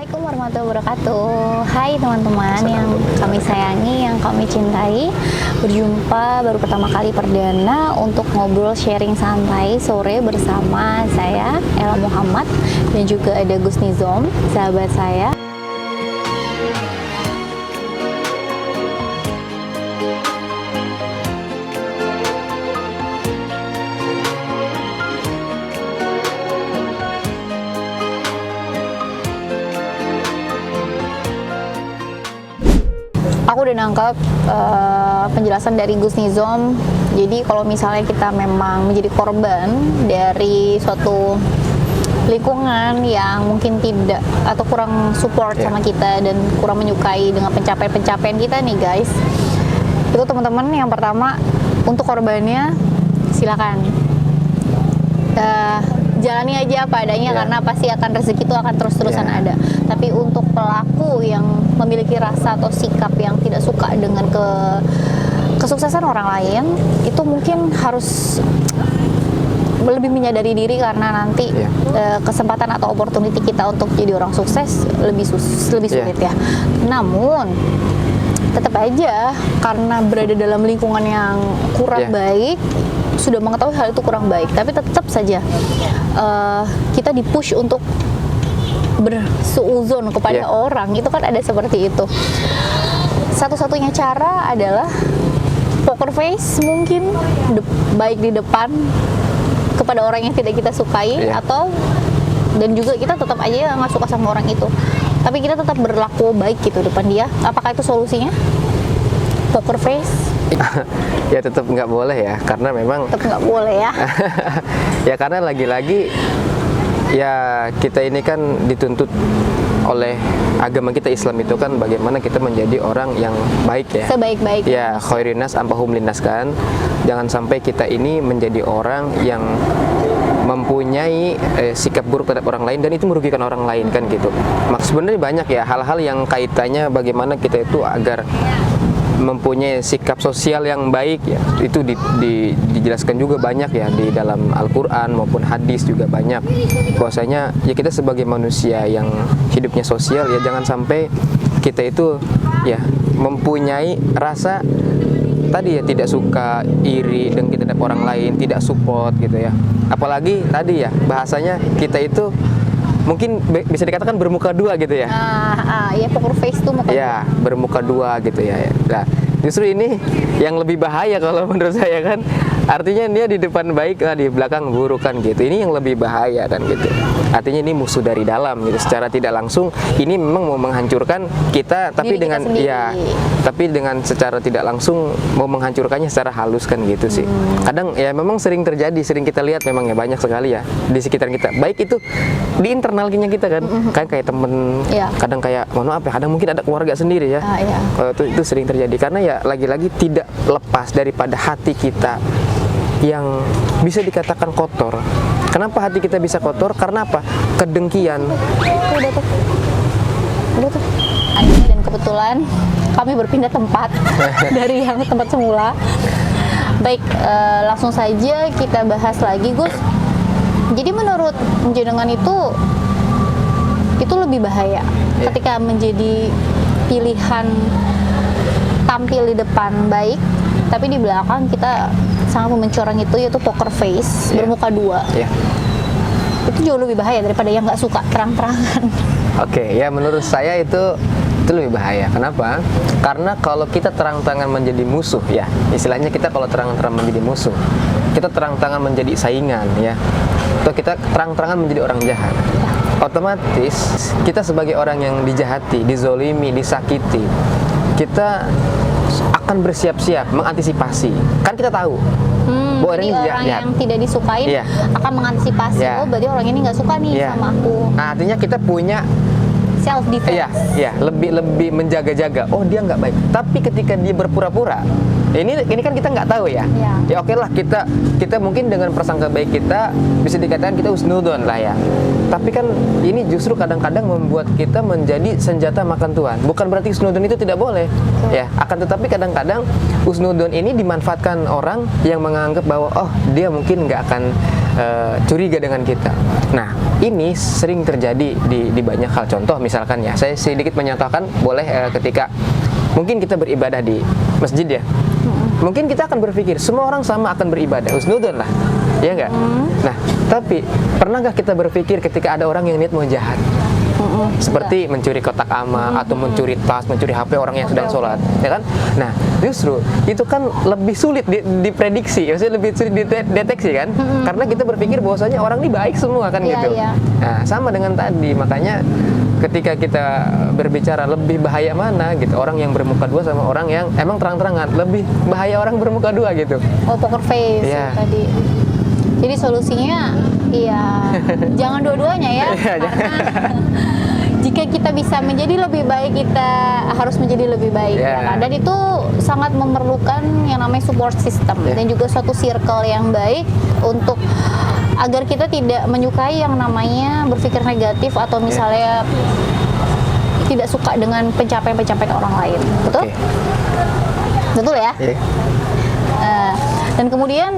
Assalamualaikum warahmatullahi wabarakatuh. Hai teman-teman yang kami sayangi, yang kami cintai. Berjumpa baru pertama kali perdana untuk ngobrol sharing santai sore bersama saya Ella Muhammad dan juga ada Gus Nizom, sahabat saya. Aku udah nangkep penjelasan dari Gus Nizom. Jadi kalau misalnya kita memang menjadi korban dari suatu lingkungan yang mungkin tidak atau kurang support sama kita dan kurang menyukai dengan pencapaian-pencapaian kita nih guys, itu teman-teman yang pertama untuk korbannya silakan jalani aja apa adanya karena pasti akan rezeki itu akan terus-terusan ada. Tapi untuk pelaku yang memiliki rasa atau sikap yang tidak suka dengan kesuksesan orang lain, itu mungkin harus lebih menyadari diri karena nanti kesempatan atau opportunity kita untuk jadi orang sukses lebih sulit ya. Namun tetap aja karena berada dalam lingkungan yang kurang baik, sudah mengetahui hal itu kurang baik, tapi tetap saja kita dipush untuk bersuuzon kepada orang, itu kan ada seperti itu. Satu-satunya cara adalah poker face mungkin, baik di depan kepada orang yang tidak kita sukai atau dan juga kita tetap aja nggak suka sama orang itu, tapi kita tetap berlaku baik gitu depan dia. Apakah itu solusinya? Poker face? Ya tetap nggak boleh ya, karena memang tetap nggak boleh ya. Ya karena lagi-lagi ya kita ini kan dituntut oleh agama kita, Islam itu kan bagaimana kita menjadi orang yang baik ya. Sebaik-baik. Ya khairinas ampahum linnas kan. Jangan sampai kita ini menjadi orang yang mempunyai sikap buruk terhadap orang lain dan itu merugikan orang lain kan gitu. Sebenarnya banyak ya hal-hal yang kaitannya bagaimana kita itu agar mempunyai sikap sosial yang baik ya, itu dijelaskan juga banyak ya di dalam Al-Quran maupun hadis juga banyak. Bahwasanya ya kita sebagai manusia yang hidupnya sosial ya jangan sampai kita itu ya mempunyai rasa tadi ya tidak suka, iri dengki terhadap orang lain, tidak support gitu ya. Apalagi tadi ya bahasanya kita itu mungkin bisa dikatakan bermuka dua gitu ya. Ya poker face tuh muka ya, bermuka dua gitu ya. Nah, justru ini yang lebih bahaya kalau menurut saya kan. Artinya dia di depan baik, di belakang buruk kan gitu. Ini yang lebih bahaya kan gitu. Artinya ini musuh dari dalam gitu. Secara tidak langsung ini memang mau menghancurkan kita, tapi diri dengan tapi dengan secara tidak langsung mau menghancurkannya secara halus kan gitu sih. Kadang ya memang sering terjadi, sering kita lihat memang ya banyak sekali ya di sekitar kita. Baik itu di internalnya kita kan, kan kayak temen, kadang kayak mohon maaf ya, kadang mungkin ada keluarga sendiri ya. Itu sering terjadi karena ya lagi-lagi tidak lepas daripada hati kita yang bisa dikatakan kotor. Kenapa hati kita bisa kotor? Karena apa? Kedengkian. Udah tuh. Dan kebetulan kami berpindah tempat dari yang tempat semula. Baik, langsung saja kita bahas lagi Gus. Jadi menurut jenengan itu lebih bahaya ketika menjadi pilihan tampil di depan baik, tapi di belakang kita sangat mencoreng itu, yaitu poker face, bermuka dua. Itu jauh lebih bahaya daripada yang nggak suka terang-terangan. Oke, ya menurut saya itu lebih bahaya. Kenapa? Karena kalau kita terang-terangan menjadi musuh ya, istilahnya kita kalau terang-terangan menjadi musuh, kita terang-terangan menjadi saingan ya, atau kita terang-terangan menjadi orang jahat, otomatis kita sebagai orang yang dijahati, dizolimi, disakiti, kita akan bersiap-siap mengantisipasi. Kan kita tahu bahwa jadi orang yang tidak disukai akan mengantisipasi. Oh berarti orang ini nggak suka nih sama aku. Nah, artinya kita punya self defense. Lebih menjaga-jaga. Oh dia nggak baik. Tapi ketika dia berpura-pura, Ini kan kita nggak tahu ya. Ya. Ya oke lah, kita mungkin dengan prasangka baik kita bisa dikatakan kita husnudon lah ya. Tapi kan ini justru kadang-kadang membuat kita menjadi senjata makan tuan. Bukan berarti husnudon itu tidak boleh. Ya, akan tetapi kadang-kadang husnudon ini dimanfaatkan orang yang menganggap bahwa oh dia mungkin nggak akan curiga dengan kita. Nah, ini sering terjadi di banyak hal. Contoh misalkan ya, saya sedikit menyatakan boleh ketika mungkin kita beribadah di masjid ya. Mungkin kita akan berpikir semua orang sama akan beribadah, husnudon lah, ya enggak? Nah, tapi pernahkah kita berpikir ketika ada orang yang niat mau jahat? Seperti mencuri kotak amal atau mencuri tas, mencuri HP orang yang sedang sholat, ya kan? Nah, justru itu kan lebih sulit diprediksi, maksudnya lebih sulit dideteksi kan? Karena kita berpikir bahwasanya orang ini baik semua kan Iya, gitu. iya. Nah, sama dengan tadi, makanya ketika kita berbicara lebih bahaya mana gitu, orang yang bermuka dua sama orang yang emang terang-terangan, lebih bahaya orang bermuka dua gitu. Oh, poker face Iya. tadi. Jadi solusinya ya jangan dua-duanya ya, Iya, karena jika kita bisa menjadi lebih baik, kita harus menjadi lebih baik. Iya. Ya kan? Dan itu sangat memerlukan yang namanya support system Iya. dan juga suatu circle yang baik untuk agar kita tidak menyukai yang namanya berpikir negatif atau misalnya tidak suka dengan pencapaian-pencapaian orang lain. Betul? Oke. Betul ya? Iya. Dan kemudian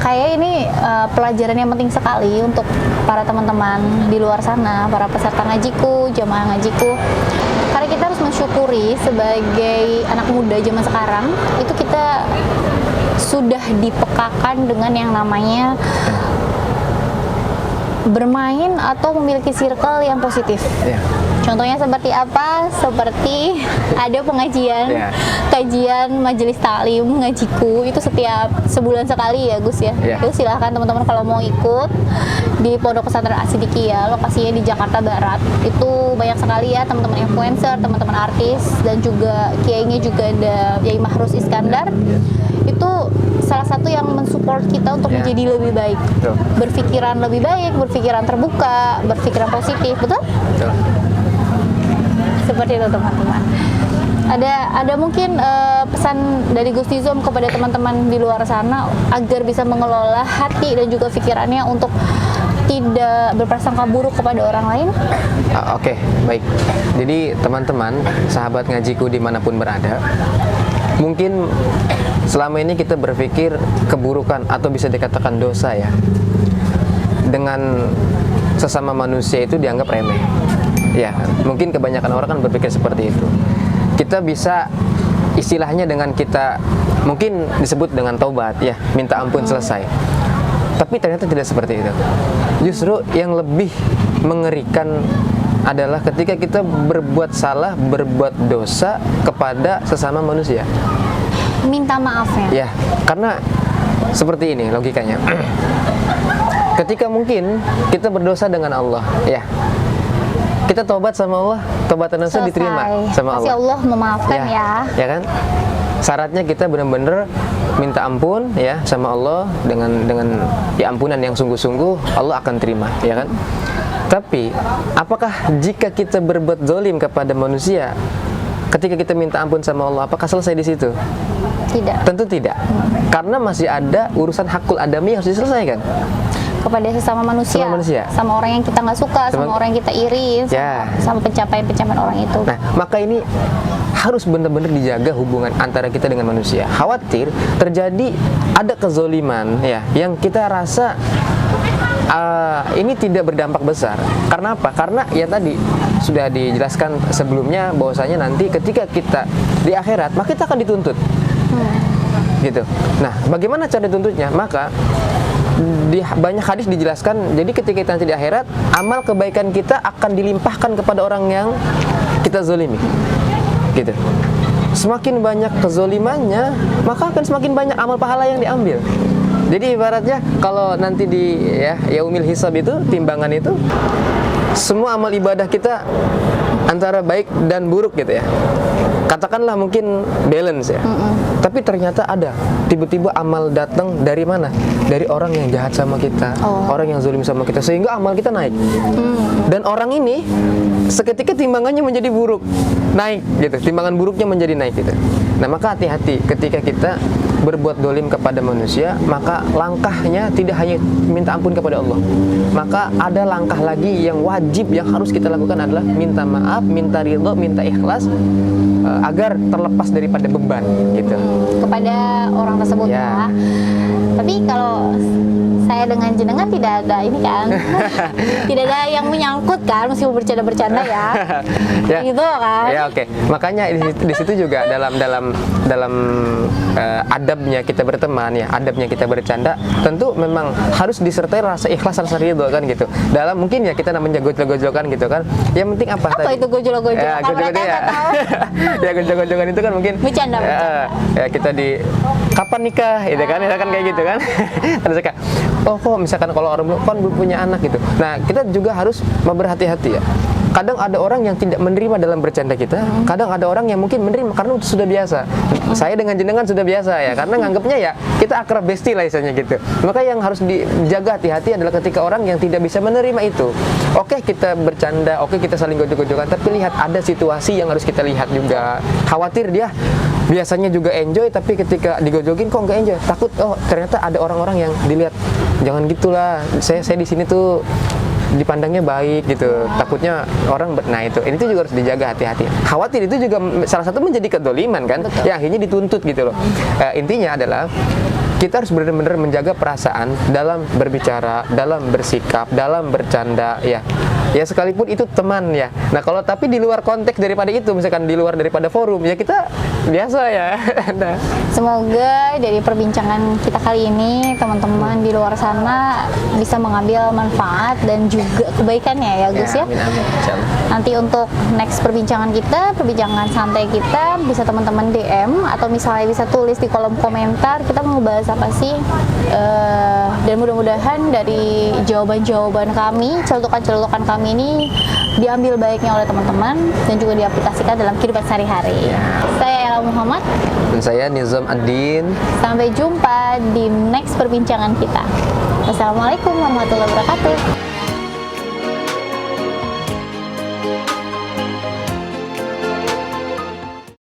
kayak ini pelajaran yang penting sekali untuk para teman-teman di luar sana, para peserta ngajiku, jamaah ngajiku. Karena kita harus mensyukuri sebagai anak muda zaman sekarang, itu kita sudah dipekakan dengan yang namanya bermain atau memiliki circle yang positif. Iya. Contohnya seperti apa? Seperti ada pengajian, Iya. kajian majelis taklim ngajiku itu setiap sebulan sekali ya Gus ya. Iya. Itu silahkan teman-teman kalau mau ikut di Pondok Pesantren As-Sidikiyah, lokasinya di Jakarta Barat. Itu banyak sekali ya teman-teman influencer, teman-teman artis, dan juga kiainya juga ada Yai Mahrus Iskandar. Itu salah satu yang mensupport kita untuk Iya. menjadi lebih baik, Betul. berpikiran lebih baik, berpikiran terbuka, berpikiran positif, betul? Betul. Seperti itu teman-teman. Ada mungkin pesan dari Gus Nizom kepada teman-teman di luar sana agar bisa mengelola hati dan juga pikirannya untuk tidak berprasangka buruk kepada orang lain? Oke, baik. Jadi teman-teman, sahabat ngajiku dimanapun berada, mungkin selama ini kita berpikir keburukan atau bisa dikatakan dosa ya, dengan sesama manusia itu dianggap remeh. Ya, mungkin kebanyakan orang kan berpikir seperti itu. Kita bisa istilahnya dengan kita mungkin disebut dengan taubat ya, minta ampun selesai. Tapi ternyata tidak seperti itu. Justru yang lebih mengerikan adalah ketika kita berbuat salah, berbuat dosa kepada sesama manusia. Minta maafnya. Ya, karena seperti ini logikanya. Ketika mungkin kita berdosa dengan Allah, ya. Kita tobat sama Allah, tobatan dosa diterima sama Pasti Allah. Allah memaafkan ya. Ya kan? Syaratnya kita benar-benar minta ampun ya sama Allah dengan ya ampunan yang sungguh-sungguh, Allah akan terima, ya kan? Tapi apakah jika kita berbuat zalim kepada manusia, ketika kita minta ampun sama Allah, apakah selesai di situ? Tidak. Tentu tidak. Karena masih ada urusan hakul adami yang harus diselesaikan. Kepada sesama manusia, Sama manusia. sama orang yang kita nggak suka, sama orang yang kita iri, Ya. sama pencapaian-pencapaian orang itu. Nah, maka ini harus benar-benar dijaga hubungan antara kita dengan manusia. Khawatir terjadi ada kezoliman ya yang kita rasa ini tidak berdampak besar. Karena apa? Karena ya tadi sudah dijelaskan sebelumnya bahwasanya nanti ketika kita di akhirat maka kita akan dituntut. Gitu. Nah, bagaimana cara dituntutnya? Maka di banyak hadis dijelaskan, jadi ketika kita nanti di akhirat, amal kebaikan kita akan dilimpahkan kepada orang yang kita zolimi. Gitu. Semakin banyak kezolimannya, maka akan semakin banyak amal pahala yang diambil. Jadi ibaratnya kalau nanti di yaumil hisab itu, timbangan itu, semua amal ibadah kita antara baik dan buruk gitu ya. katakanlah mungkin balance ya. Tapi ternyata ada tiba-tiba amal datang dari mana? Dari orang yang jahat sama kita, orang yang zalim sama kita, sehingga amal kita naik. Dan orang ini seketika timbangannya menjadi buruk, naik gitu. Timbangan buruknya menjadi naik gitu. Nah, maka hati-hati ketika kita berbuat dolim kepada manusia, maka langkahnya tidak hanya minta ampun kepada Allah. Maka ada langkah lagi yang wajib yang harus kita lakukan adalah minta maaf, minta ridho, minta ikhlas agar terlepas daripada beban gitu. Kepada orang tersebut ya. Tapi kalau saya dengan jenengan tidak ada ini kan, tidak ada yang menyangkut kan, meskipun bercanda-bercanda ya, gitu kan? Ya oke. Makanya di situ juga dalam adabnya kita berteman ya, adabnya kita bercanda, tentu memang harus disertai rasa ikhlas, rasa ridho kan gitu. Dalam mungkin ya kita namanya gojol-gojolokan gitu kan. Yang penting apa? Apa tadi? Itu gojol-gojol? Ya, gojol-gojol ya. Ya gojol-gojolokan itu kan mungkin. Bercanda. Ya kita di kapan nikah, itu kan, ya kan kayak gitu kan. Terus kayak, oh kok misalkan kalau orang belum punya anak gitu. Nah kita juga harus berhati-hati ya. Kadang ada orang yang tidak menerima dalam bercanda kita, kadang ada orang yang mungkin menerima karena itu sudah biasa. Saya dengan jenengan sudah biasa ya, karena nganggapnya ya kita akrab besti lah istilahnya gitu. Maka yang harus dijaga hati-hati adalah ketika orang yang tidak bisa menerima itu. Oke kita bercanda, oke kita saling gojok-gojokan, tapi lihat ada situasi yang harus kita lihat juga. Khawatir dia biasanya juga enjoy, tapi ketika digojokin kok nggak enjoy. Takut ternyata ada orang-orang yang dilihat, jangan gitulah. Saya di sini tuh dipandangnya baik gitu, takutnya orang nah itu juga harus dijaga hati-hati. Khawatir itu juga salah satu menjadi kedoliman kan. Betul. Ya akhirnya dituntut gitu loh. Intinya adalah kita harus benar-benar menjaga perasaan dalam berbicara, dalam bersikap, dalam bercanda ya. Ya sekalipun itu teman ya. Nah kalau tapi di luar konteks daripada itu, misalkan di luar daripada forum ya kita biasa ya. Nah. Semoga dari perbincangan kita kali ini teman-teman di luar sana bisa mengambil manfaat dan juga kebaikannya ya Gus ya. Amin, nanti untuk next perbincangan kita, perbincangan santai kita, bisa teman-teman DM atau misalnya bisa tulis di kolom komentar kita mau ngebahas apa sih. Dan mudah-mudahan dari jawaban-jawaban kami, celutukan-celutukan kami ini diambil baiknya oleh teman-teman dan juga diaplikasikan dalam kehidupan sehari-hari. Saya Ella Muhammad dan saya Nizam Ad-Din. Sampai jumpa di next perbincangan kita. Wassalamualaikum warahmatullahi wabarakatuh.